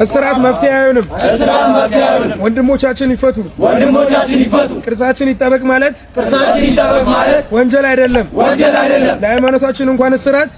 እስራት መፍትሄ አይሆንም። ወንድሞቻችን ይፈቱ። ቅርሳችን ይጠበቅ ማለት ወንጀል አይደለም። ለሃይማኖታችን እንኳን እስራት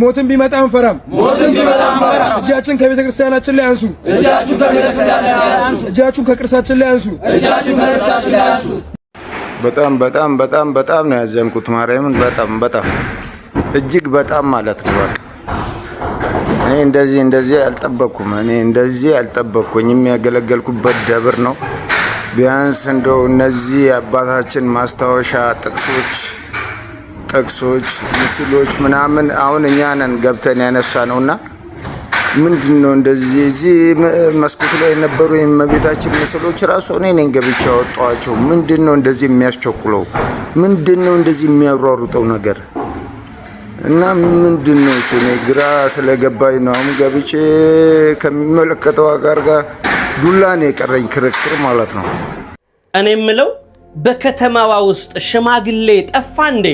ሞትም ቢመጣ አንፈራም። እጃችን ከቤተ ክርስቲያናችን ላይ አንሱ። እጃችሁን ከቅርሳችን ላይ አንሱ። በጣም ነው ያዘንኩት። ማርያምን በጣም እጅግ በጣም ማለት ነው። እኔ እንደዚህ አልጠበቅኩም። የሚያገለግልኩበት ደብር ነው። ቢያንስ እንደው እነዚህ አባታችን ማስታወሻ ጥቅሶች ምስሎች ምናምን አሁን እኛ ነን ገብተን ያነሳ ነውና ምንድነው እንደዚህ እዚህ መስኮት ላይ የነበሩ የእመቤታችን ምስሎች ራሱ እኔ ነኝ ገብቼ ያወጣኋቸው። ምንድነው እንደዚህ የሚያስቸኩለው? ምንድነው እንደዚህ የሚያሯሩጠው ነገር? እና ምንድነው እሱ? እኔ ግራ ስለገባኝ ነው አሁን ገብቼ ከሚመለከተው ጋር ዱላ ነው የቀረኝ፣ ክርክር ማለት ነው። እኔ የምለው በከተማዋ ውስጥ ሽማግሌ ጠፋ እንዴ?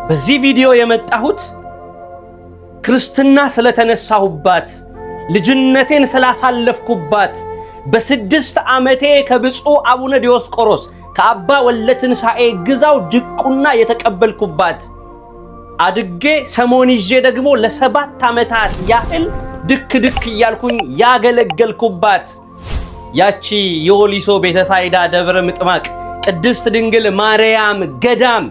በዚህ ቪዲዮ የመጣሁት ክርስትና ስለተነሳሁባት ልጅነቴን ስላሳለፍኩባት በ6 ዓመቴ ከብፁዕ አቡነ ዲዮስቆሮስ ከአባ ወለትንሳኤ ግዛው ድቁና የተቀበልኩባት አድጌ ሰሞን ይዤ ደግሞ ለ7 ዓመታት ያህል ድክ እያልኩኝ ያገለገልኩባት ያቺ የወሊሶ ቤተሳይዳ ደብረ ምጥማቅ ቅድስት ድንግል ማርያም ገዳም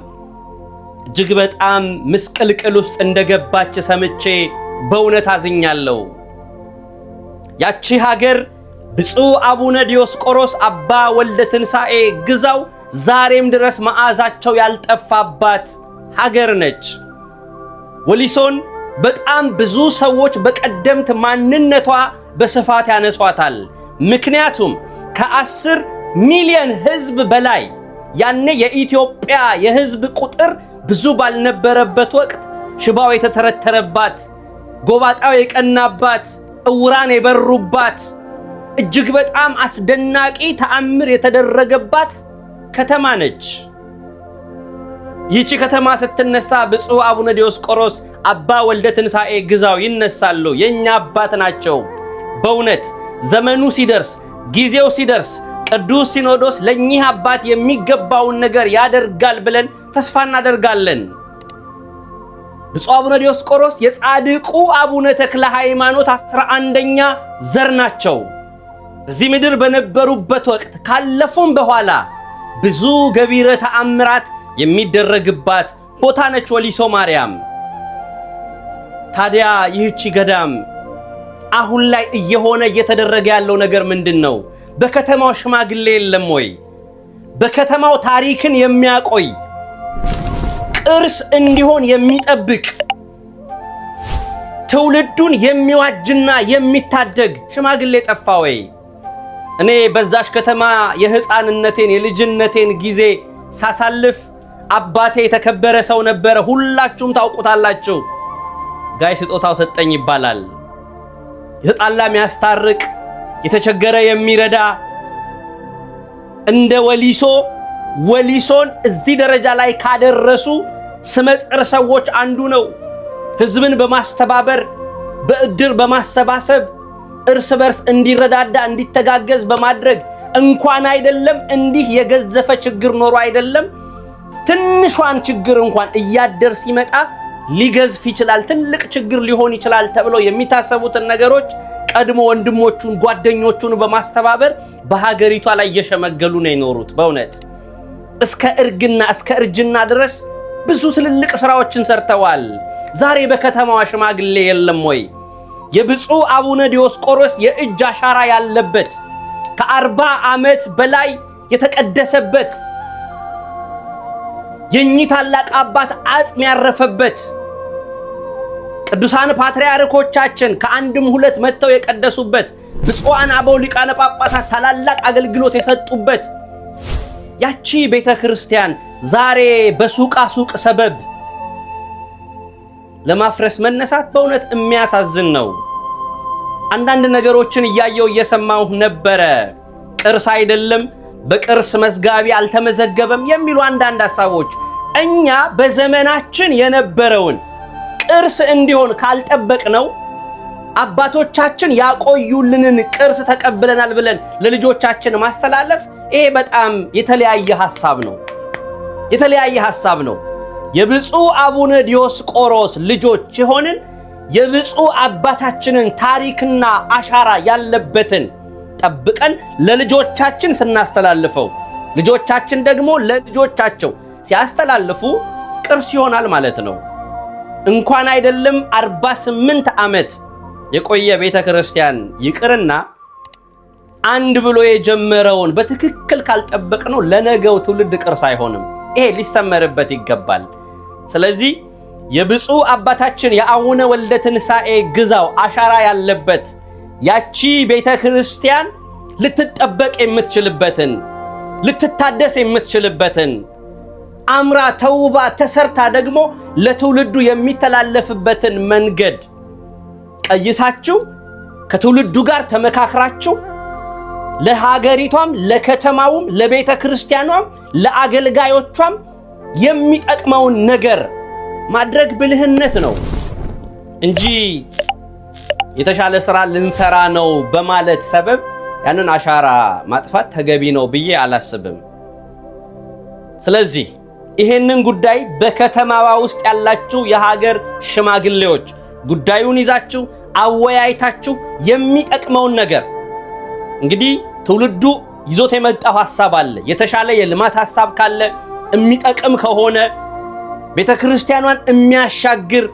እጅግ በጣም ምስቅልቅል ውስጥ እንደገባች ሰምቼ በእውነት አዝኛለሁ። ያቺ ሀገር ብፁዕ አቡነ ዲዮስቆሮስ አባ ወልደትንሳኤ ግዛው ዛሬም ድረስ መዓዛቸው ያልጠፋባት ሀገር ነች። ወሊሶን በጣም ብዙ ሰዎች በቀደምት ማንነቷ በስፋት ያነሷታል። ምክንያቱም ከ10 ሚሊዮን ህዝብ በላይ ያኔ የኢትዮጵያ የህዝብ ቁጥር ብዙ ባልነበረበት ወቅት ሽባው የተተረተረባት፣ ጎባጣው የቀናባት፣ እውራን የበሩባት እጅግ በጣም አስደናቂ ተአምር የተደረገባት ከተማ ነች። ይህች ከተማ ስትነሳ ብፁዕ አቡነ ዲዮስቆሮስ አባ ወልደትንሳኤ ግዛው ይነሳሉ። የኛ አባት ናቸው። በእውነት ዘመኑ ሲደርስ ጊዜው ሲደርስ ቅዱስ ሲኖዶስ ለኚህ አባት የሚገባውን ነገር ያደርጋል ብለን ተስፋ እናደርጋለን። ብፁዕ አቡነ ዲዮስቆሮስ የጻድቁ አቡነ ተክለ ሃይማኖት 11ኛ ዘር ናቸው። እዚህ ምድር በነበሩበት ወቅት ካለፉም በኋላ ብዙ ገቢረ ተአምራት የሚደረግባት ቦታ ነች ወሊሶ ማርያም። ታዲያ ይህቺ ገዳም አሁን ላይ እየተደረገ ያለው ነገር ምንድነው? በከተማው ሽማግሌ የለም ወይ? በከተማው ታሪክን የሚያቆይ ቅርስ እንዲሆን የሚጠብቅ ትውልዱን የሚዋጅና የሚታደግ ሽማግሌ ጠፋ ወይ? እኔ በዛሽ ከተማ የህፃንነቴን የልጅነቴን ጊዜ ሳሳልፍ አባቴ የተከበረ ሰው ነበረ። ሁላችሁም ታውቁታላችሁ። ጋይ ስጦታው ሰጠኝ ይባላል። የተጣላ የሚያስታርቅ፣ የተቸገረ የሚረዳ እንደ ወሊሶን እዚህ ደረጃ ላይ ካደረሱ ስመጥር ሰዎች አንዱ ነው። ህዝብን በማስተባበር በእድር በማሰባሰብ እርስ በርስ እንዲረዳዳ እንዲተጋገዝ በማድረግ እንኳን አይደለም እንዲህ የገዘፈ ችግር ኖሮ አይደለም ትንሿን ችግር እንኳን እያደር ሲመጣ ሊገዝፍ ይችላል፣ ትልቅ ችግር ሊሆን ይችላል ተብሎ የሚታሰቡትን ነገሮች ቀድሞ ወንድሞቹን ጓደኞቹን በማስተባበር በሀገሪቷ ላይ እየሸመገሉ ነው የኖሩት። በእውነት እስከ እርጅና ድረስ ብዙ ትልልቅ ስራዎችን ሰርተዋል። ዛሬ በከተማዋ ሽማግሌ የለም ወይ? የብፁዕ አቡነ ዲዮስቆሮስ የእጅ አሻራ ያለበት ከ40 ዓመት በላይ የተቀደሰበት የኚህ ታላቅ አባት አጽም ያረፈበት ቅዱሳን ፓትርያርኮቻችን ከአንድም 2 መጥተው የቀደሱበት ብፁዓን አበው ሊቃነ ጳጳሳት ታላላቅ አገልግሎት የሰጡበት ያቺ ቤተክርስቲያን ዛሬ በሱቅ ሰበብ ለማፍረስ መነሳት በእውነት የሚያሳዝን ነው። አንዳንድ ነገሮችን እየሰማሁ ነበረ። ቅርስ አይደለም፣ በቅርስ መዝጋቢ አልተመዘገበም የሚሉ አንዳንድ ሐሳቦች እኛ በዘመናችን የነበረውን ቅርስ እንዲሆን ካልጠበቅ ነው አባቶቻችን ያቆዩልንን ቅርስ ተቀብለናል ብለን ለልጆቻችን ማስተላለፍ ይሄ በጣም የተለያየ ሐሳብ ነው። የብፁዕ አቡነ ዲዮስቆሮስ ልጆች ሆነን የብፁዕ አባታችንን ታሪክና አሻራ ያለበትን ጠብቀን ለልጆቻችን ስናስተላልፈው ልጆቻችን ደግሞ ለልጆቻቸው ሲያስተላልፉ ቅርስ ይሆናል ማለት ነው። እንኳን አይደለም 48 ዓመት የቆየ ቤተክርስቲያን ይቅርና አንድ ብሎ የጀመረውን በትክክል ካልጠበቅነው ለነገው ትውልድ ቅርስ አይሆንም። ይሄ ሊሰመርበት ይገባል። ስለዚህ የብፁዕ አባታችን የአቡነ ወልደ ትንሣኤ ግዛው አሻራ ያለበት ያቺ ቤተክርስቲያን ልትጠበቅ የምትችልበትን ልትታደስ የምትችልበትን አምራ ተውባ ተሰርታ ደግሞ ለትውልዱ የሚተላለፍበትን መንገድ ቀይሳችሁ ከትውልዱ ጋር ተመካክራችሁ ለሀገሪቷም ለከተማውም ለቤተክርስቲያኗም ለአገልጋዮቿም የሚጠቅመውን ነገር ማድረግ ብልህነት ነው እንጂ የተሻለ ስራ ልንሰራ ነው በማለት ሰበብ ያንን አሻራ ማጥፋት ተገቢ ነው ብዬ አላስብም። ስለዚህ ይሄንን ጉዳይ በከተማዋ ውስጥ ያላችሁ የሀገር ሽማግሌዎች ጉዳዩን ይዛችሁ አወያይታችሁ የሚጠቅመውን ነገር እንግዲህ ትውልዱ ይዞት የመጣው ሐሳብ አለ። የተሻለ የልማት ሐሳብ ካለ የሚጠቅም ከሆነ ቤተክርስቲያኗን የሚያሻግር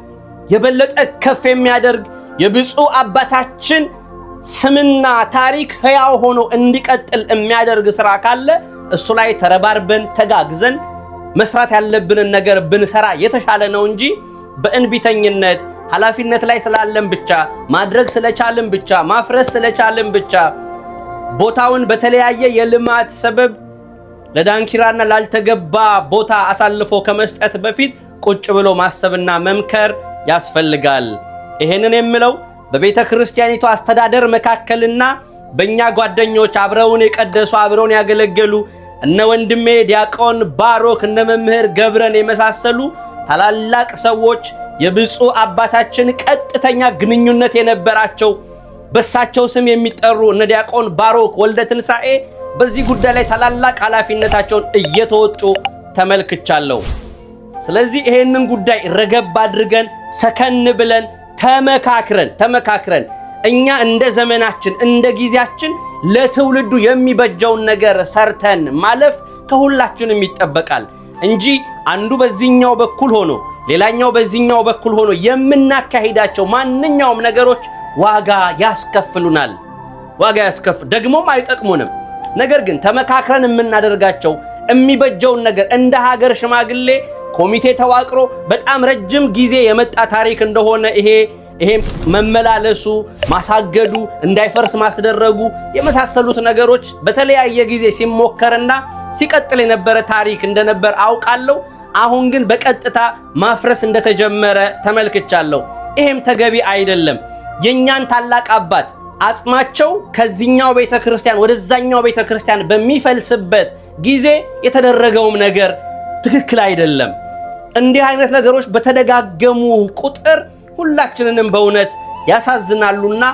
የበለጠ ከፍ የሚያደርግ የብፁዕ አባታችን ስምና ታሪክ ሕያው ሆኖ እንዲቀጥል የሚያደርግ ስራ ካለ እሱ ላይ ተረባርበን ተጋግዘን መስራት ያለብንን ነገር ብንሰራ የተሻለ ነው እንጂ በእንቢተኝነት ኃላፊነት ላይ ስላለን ብቻ ማድረግ ስለቻልን ብቻ ማፍረስ ስለቻልን ብቻ ቦታውን በተለያየ የልማት ሰበብ ለዳንኪራና ላልተገባ ቦታ አሳልፎ ከመስጠት በፊት ቁጭ ብሎ ማሰብና መምከር ያስፈልጋል። ይሄንን የምለው በቤተክርስቲያኒቱ አስተዳደር መካከልና በእኛ ጓደኞች አብረውን የቀደሱ አብረውን ያገለገሉ እነ ወንድሜ ዲያቆን ባሮክ እነ መምህር ገብረን የመሳሰሉ ታላላቅ ሰዎች የብፁዕ አባታችን ቀጥተኛ ግንኙነት የነበራቸው በሳቸው ስም የሚጠሩ እነ ዲያቆን ባሮክ ወልደ ትንሣኤ በዚህ ጉዳይ ላይ ታላላቅ ኃላፊነታቸውን እየተወጡ ተመልክቻለሁ። ስለዚህ ይሄንን ጉዳይ ረገብ አድርገን ሰከን ብለን ተመካክረን እኛ እንደ ዘመናችን እንደ ጊዜያችን ለትውልዱ የሚበጀውን ነገር ሰርተን ማለፍ ከሁላችንም ይጠበቃል እንጂ አንዱ በዚህኛው በኩል ሆኖ ሌላኛው በዚህኛው በኩል ሆኖ የምናካሂዳቸው ማንኛውም ነገሮች ዋጋ ያስከፍሉናል። ደግሞም አይጠቅሙንም። ነገር ግን ተመካክረን የምናደርጋቸው የሚበጀውን ነገር እንደ ሀገር ሽማግሌ ኮሚቴ ተዋቅሮ በጣም ረጅም ጊዜ የመጣ ታሪክ እንደሆነ ይሄ መመላለሱ ማሳገዱ እንዳይፈርስ ማስደረጉ የመሳሰሉት ነገሮች በተለያየ ጊዜ ሲሞከርና ሲቀጥል የነበረ ታሪክ እንደነበር አውቃለሁ። አሁን ግን በቀጥታ ማፍረስ እንደተጀመረ ተመልክቻለሁ። ይሄም ተገቢ አይደለም። የኛን ታላቅ አባት አጽማቸው ከዚህኛው ቤተክርስቲያን ወደዛኛው ቤተክርስቲያን በሚፈልስበት ጊዜ የተደረገውም ነገር ትክክል አይደለም። እንዲህ አይነት ነገሮች በተደጋገሙ ቁጥር ሁላችንንም በእውነት ያሳዝናሉና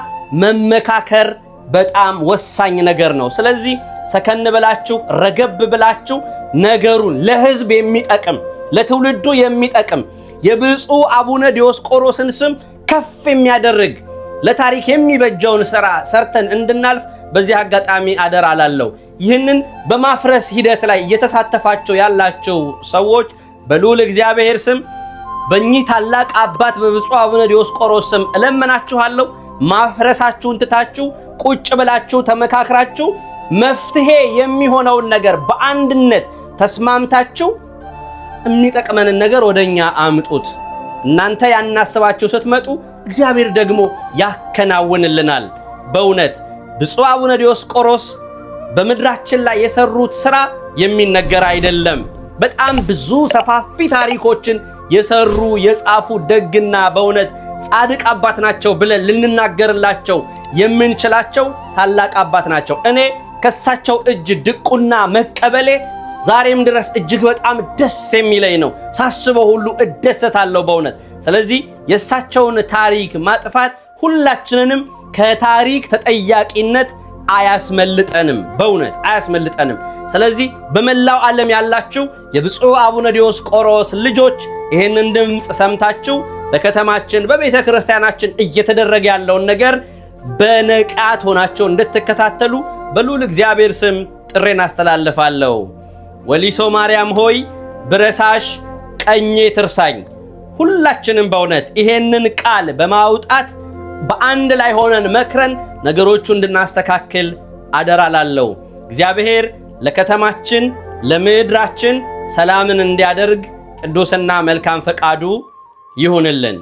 መመካከር በጣም ወሳኝ ነገር ነው። ስለዚህ ሰከን ብላችሁ ረገብ ብላችሁ ነገሩን ለሕዝብ የሚጠቅም ለትውልዱ የሚጠቅም የብፁዕ አቡነ ዲዮስቆሮስን ስም ከፍ የሚያደርግ ለታሪክ የሚበጀውን ሥራ ሰርተን እንድናልፍ በዚህ አጋጣሚ አደራ አላለሁ። ይህንን በማፍረስ ሂደት ላይ እየተሳተፋችሁ ያላችሁ ሰዎች በልዑል እግዚአብሔር ስም በእኚህ ታላቅ አባት በብፁዕ አቡነ ዲዮስቆሮስ ስም እለምናችኋለሁ። ማፍረሳችሁን ትታችሁ ቁጭ ብላችሁ ተመካክራችሁ መፍትሄ የሚሆነውን ነገር በአንድነት ተስማምታችሁ የሚጠቅመንን ነገር ወደኛ አምጡት። እናንተ ያናስባችሁ ስትመጡ እግዚአብሔር ደግሞ ያከናውንልናል። በእውነት ብፁዕ አቡነ ዲዮስቆሮስ በምድራችን ላይ የሰሩት ሥራ የሚነገር አይደለም። በጣም ብዙ ሰፋፊ ታሪኮችን የሰሩ የጻፉ ደግና በእውነት ጻድቅ አባት ናቸው ብለን ልንናገርላቸው የምንችላቸው ታላቅ አባት ናቸው። እኔ ከሳቸው እጅ ድቁና መቀበሌ ዛሬም ድረስ እጅግ በጣም ደስ የሚለኝ ነው። ሳስበው ሁሉ እደሰታለሁ በእውነት። ስለዚህ የሳቸውን ታሪክ ማጥፋት ሁላችንንም ከታሪክ ተጠያቂነት አያስመልጠንም፣ በእውነት አያስመልጠንም። ስለዚህ በመላው ዓለም ያላችሁ የብፁዕ አቡነ ዲዮስቆሮስ ልጆች ይህንን ድምፅ ሰምታችሁ በከተማችን በቤተ ክርስቲያናችን እየተደረገ ያለውን ነገር በንቃት ሆናችሁ እንድትከታተሉ በልዑል እግዚአብሔር ስም ጥሬን አስተላልፋለሁ። ወሊሶ ማርያም ሆይ ብረሳሽ ቀኜ ትርሳኝ። ሁላችንም በእውነት ይሄንን ቃል በማውጣት በአንድ ላይ ሆነን መክረን ነገሮቹ እንድናስተካክል አደራ ላለው እግዚአብሔር ለከተማችን ለምድራችን ሰላምን እንዲያደርግ ቅዱስና መልካም ፈቃዱ ይሁንልን።